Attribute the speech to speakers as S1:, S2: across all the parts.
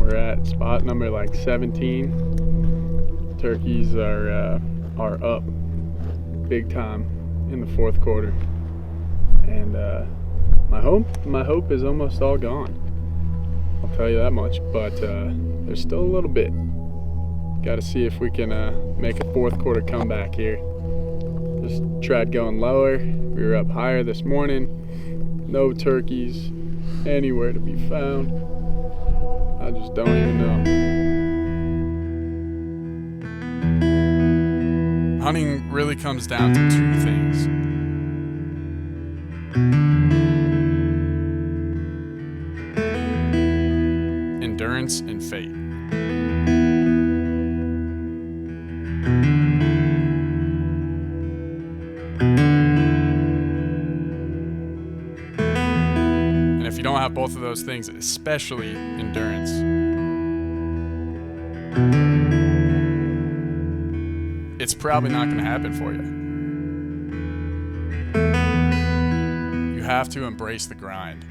S1: We're at spot number like 17. Turkeys are up big time in the fourth quarter, and my hope is almost all gone. I'll tell you that much. But there's still a little bit. Got to see if we can make a fourth quarter comeback here. Just tried going lower. We were up higher this morning. No turkeys anywhere to be found. I just don't even know. Hunting really comes down to two things. Endurance and fate. And if you don't have both of those things, especially endurance, it's probably not going to happen for you. You have to embrace the grind.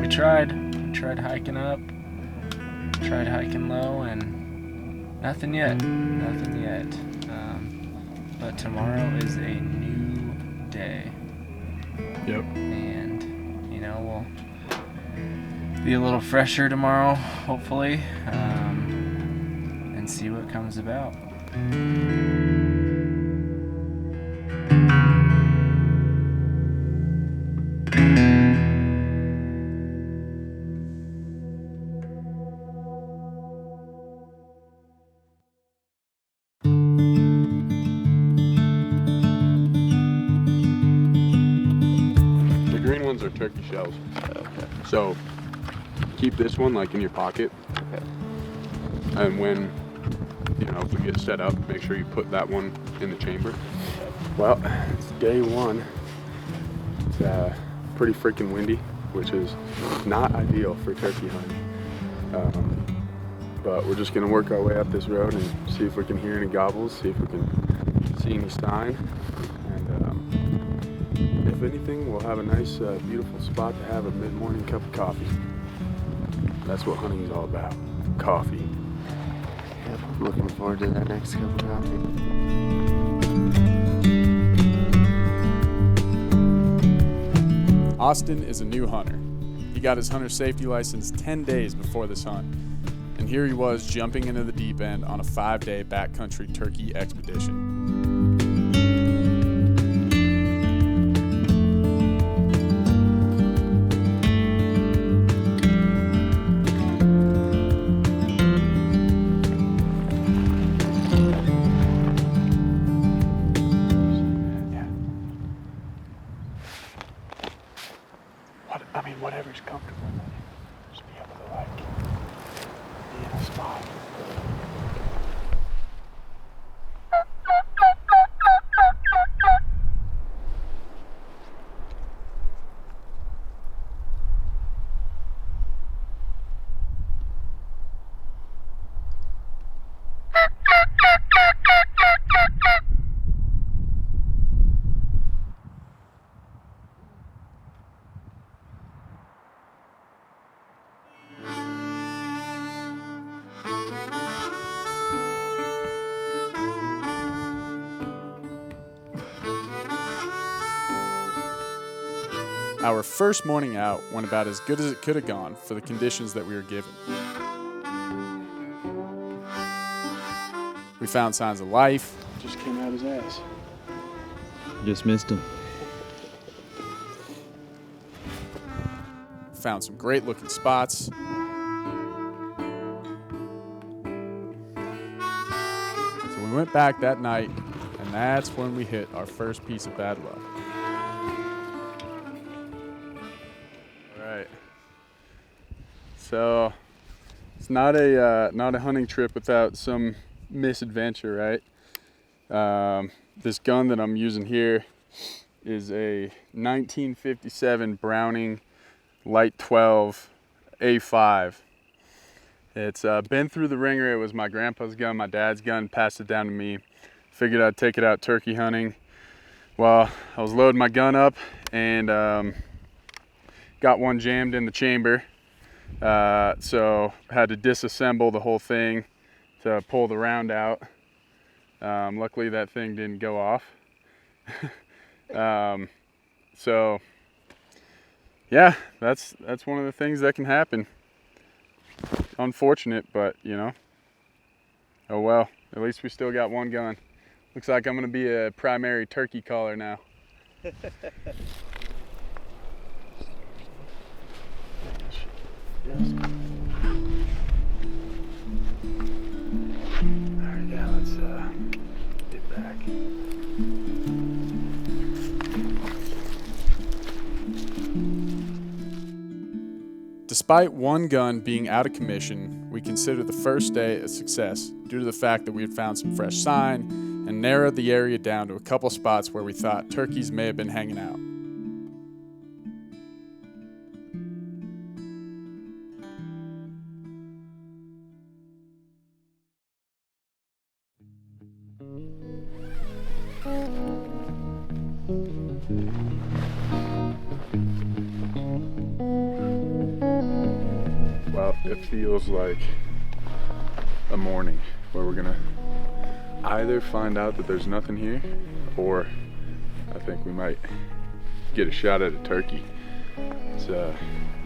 S2: We tried hiking up, tried hiking low, and nothing yet. But tomorrow is a new day.
S1: Yep.
S2: And, we'll be a little fresher tomorrow, hopefully, and see what comes about.
S1: Are turkey shells.
S2: Okay.
S1: So keep this one like in your pocket.
S2: Okay.
S1: And when, if we get set up, make sure you put that one in the chamber. Well, it's day one. It's pretty freaking windy, which is not ideal for turkey hunting. But we're just gonna work our way up this road and see if we can hear any gobbles, see if we can see any sign. And if anything, we'll have a nice, beautiful spot to have a mid-morning cup of coffee. That's what hunting is all about. Coffee.
S3: Yep, I'm looking forward to that next cup of coffee.
S1: Austin is a new hunter. He got his hunter safety license 10 days before this hunt. And here he was jumping into the deep end on a 5-day backcountry turkey expedition. Whatever's comfortable. Just be able to be in a spot. Our first morning out went about as good as it could have gone for the conditions that we were given. We found signs of life. Just came out his ass.
S4: Just missed him.
S1: Found some great looking spots. So we went back that night, and that's when we hit our first piece of bad luck. So it's not a hunting trip without some misadventure, right? This gun that I'm using here is a 1957 Browning Light 12 A5. It's been through the ringer. It was my grandpa's gun, my dad's gun, passed it down to me. figured I'd take it out turkey hunting. Well, I was loading my gun up and got one jammed in the chamber. So I had to disassemble the whole thing to pull the round out. Luckily that thing didn't go off. So yeah, that's one of the things that can happen. Unfortunate, but you know, oh well, at least we still got one gun. Looks like I'm gonna be a primary turkey caller now. Alright, yeah, let's get back. Despite one gun being out of commission, we considered the first day a success due to the fact that we had found some fresh sign and narrowed the area down to a couple spots where we thought turkeys may have been hanging out. Well, it feels like a morning where we're gonna either find out that there's nothing here, or I think we might get a shot at a turkey. It's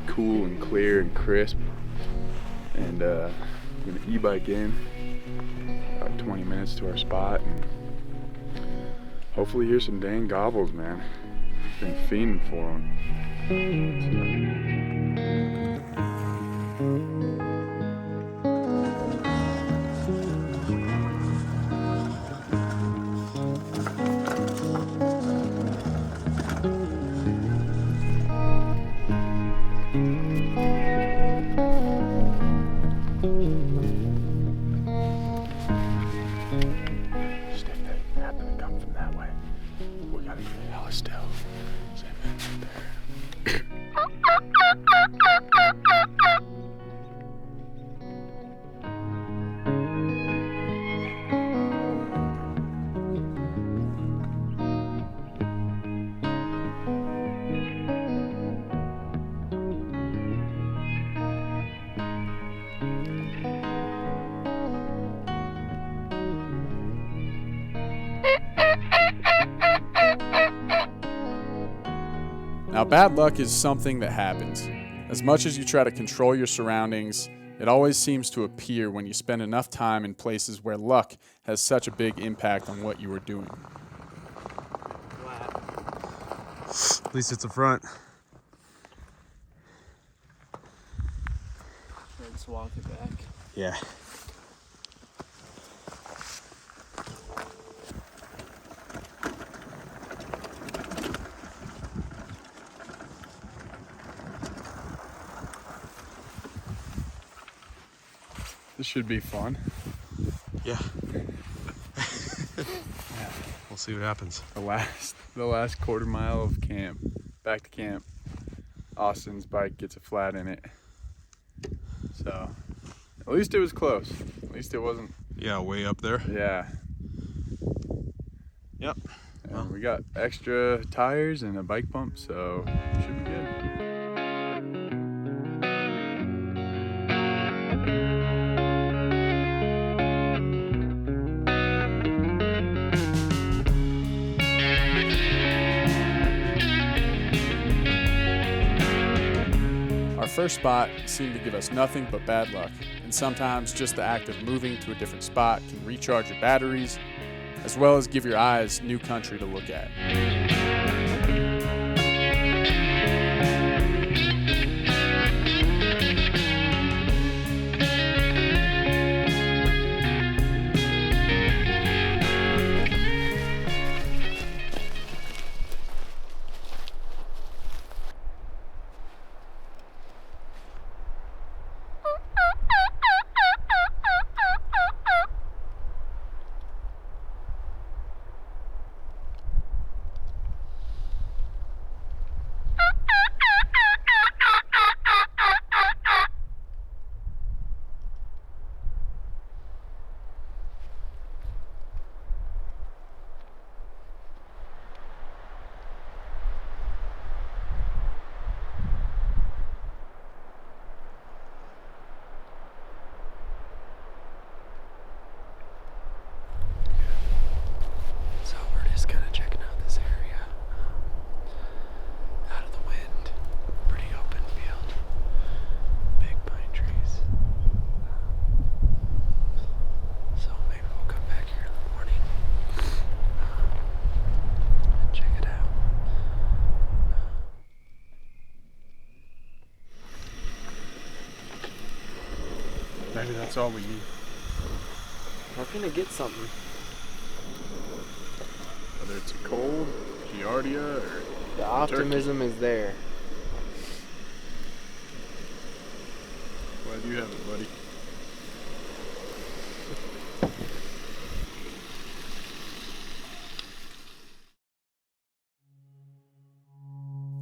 S1: cool and clear and crisp, and we're gonna e-bike in about 20 minutes to our spot and hopefully hear some dang gobbles, man. Been fiending for them. Now, bad luck is something that happens. As much as you try to control your surroundings, it always seems to appear when you spend enough time in places where luck has such a big impact on what you are doing.
S5: At least it's a front.
S2: Let's walk it back.
S5: Yeah.
S1: This should be fun.
S5: Yeah. We'll see what happens.
S1: The last quarter mile of camp, back to camp. Austin's bike gets a flat in it. So, at least it was close. At least it wasn't.
S5: Yeah, way up there.
S1: Yeah.
S5: Yep.
S1: And we got extra tires and a bike pump, so it should be good. Our first spot seemed to give us nothing but bad luck, and sometimes just the act of moving to a different spot can recharge your batteries, as well as give your eyes new country to look at. Maybe that's all we need.
S2: We're gonna get something.
S1: Whether it's a cold, giardia, or
S2: The optimism is there.
S1: glad you have it, buddy.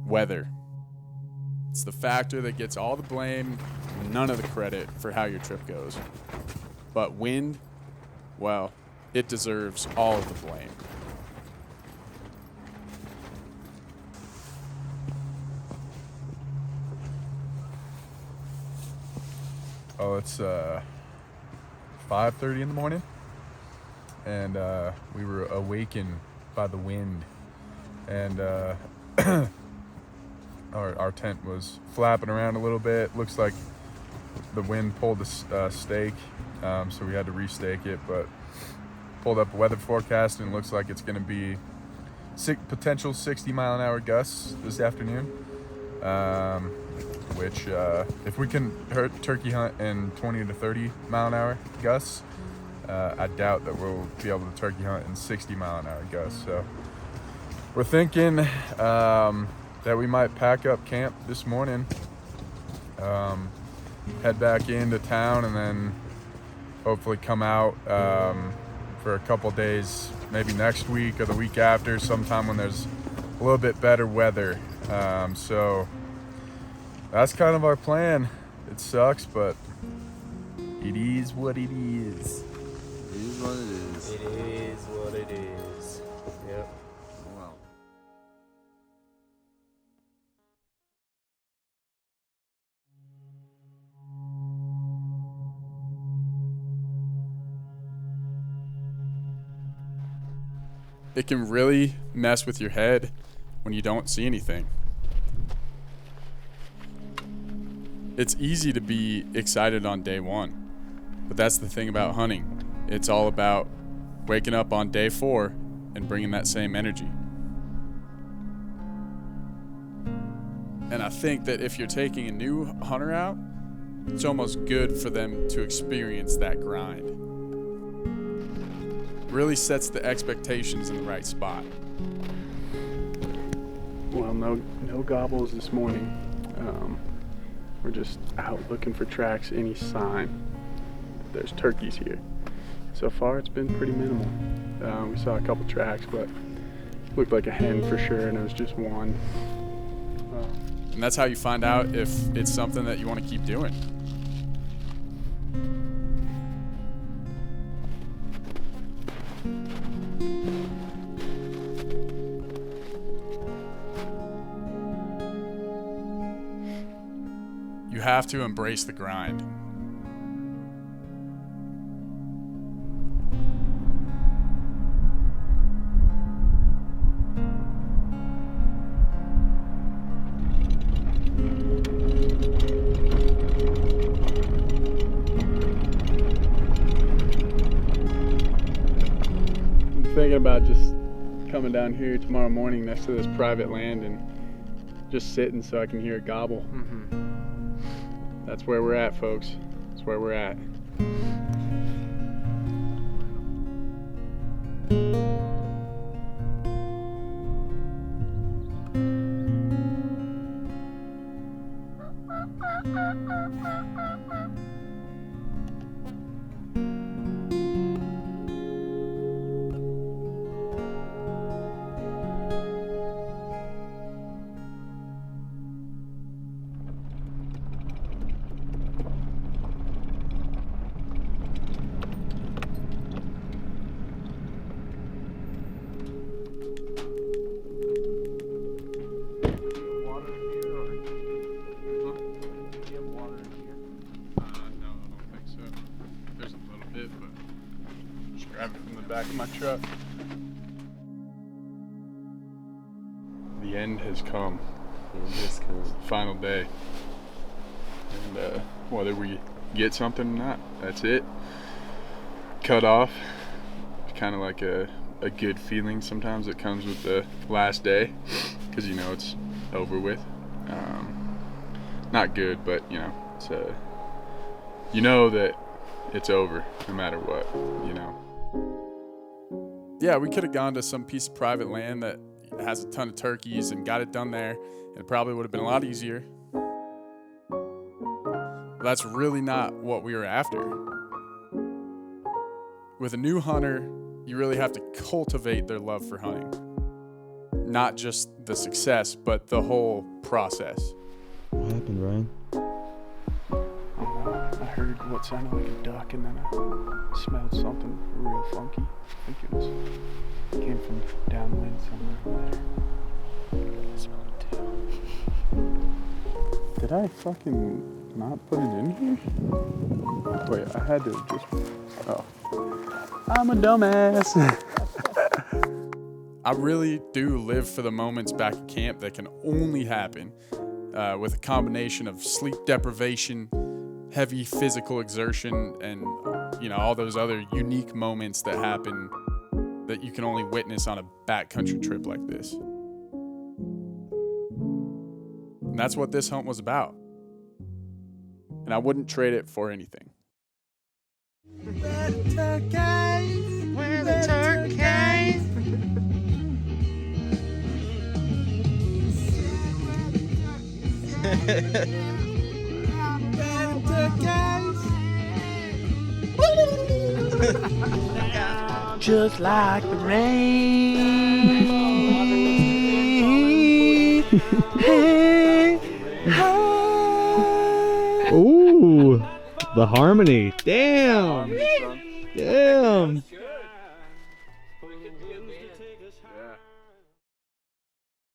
S1: Weather. It's the factor that gets all the blame and none of the credit for how your trip goes. But wind, well, it deserves all of the blame.
S6: Oh, it's 5:30 in the morning, and we were awakened by the wind, and our tent was flapping around a little bit. Looks like the wind pulled the stake, so we had to restake it, but pulled up a weather forecast, and it looks like it's going to be potential 60-mile-an-hour gusts this afternoon. Which if we can turkey hunt in 20 to 30 mile an hour gusts, I doubt that we'll be able to turkey hunt in 60-mile-an-hour gusts. So we're thinking that we might pack up camp this morning, head back into town, and then hopefully come out for a couple days, maybe next week or the week after, sometime when there's a little bit better weather. So that's kind of our plan. It sucks, but it is what it is.
S3: It is what it is.
S2: It is what it is. Yep.
S3: Wow.
S1: It can really mess with your head when you don't see anything. It's easy to be excited on day one, but that's the thing about hunting. It's all about waking up on day 4 and bringing that same energy. And I think that if you're taking a new hunter out, it's almost good for them to experience that grind. It really sets the expectations in the right spot. Well, no gobbles this morning. We're just out looking for tracks, any sign that there's turkeys here. So far, it's been pretty minimal. We saw a couple tracks, but looked like a hen for sure, and it was just one. And that's how you find out if it's something that you want to keep doing. You have to embrace the grind. I'm thinking about just coming down here tomorrow morning next to this private land and just sitting so I can hear it gobble. That's where we're at, folks. That's where we're at. Grab it from the back of my truck. The end has come. It's the final day. And whether we get something or not, that's it. Cut off. It's kind of like a good feeling sometimes that comes with the last day, because you know it's over with. Not good, but you know, it's you know that
S6: it's over no matter what, you know. Yeah, we could have gone to some piece of private land that has a ton of turkeys and got it done there, and it probably would have been a lot easier. But that's really not what we were after. With a new hunter, you really have to cultivate their love for hunting. Not just the success, but the whole process.
S4: What happened, Ryan?
S1: I heard what sounded like a duck, and then I smelled something real funky. I think it came from downwind somewhere over there. I smelled it too. Did I fucking not put it in here? Wait, I had to just... Oh. I'm a dumbass. I really do live for the moments back at camp that can only happen with a combination of sleep deprivation, heavy physical exertion, and all those other unique moments that happen that you can only witness on a backcountry trip like this. And that's what this hunt was about. And I wouldn't trade it for anything.
S2: Where the turkeys? Just like the rain. Hey,
S4: Ooh, the harmony. Damn. Damn.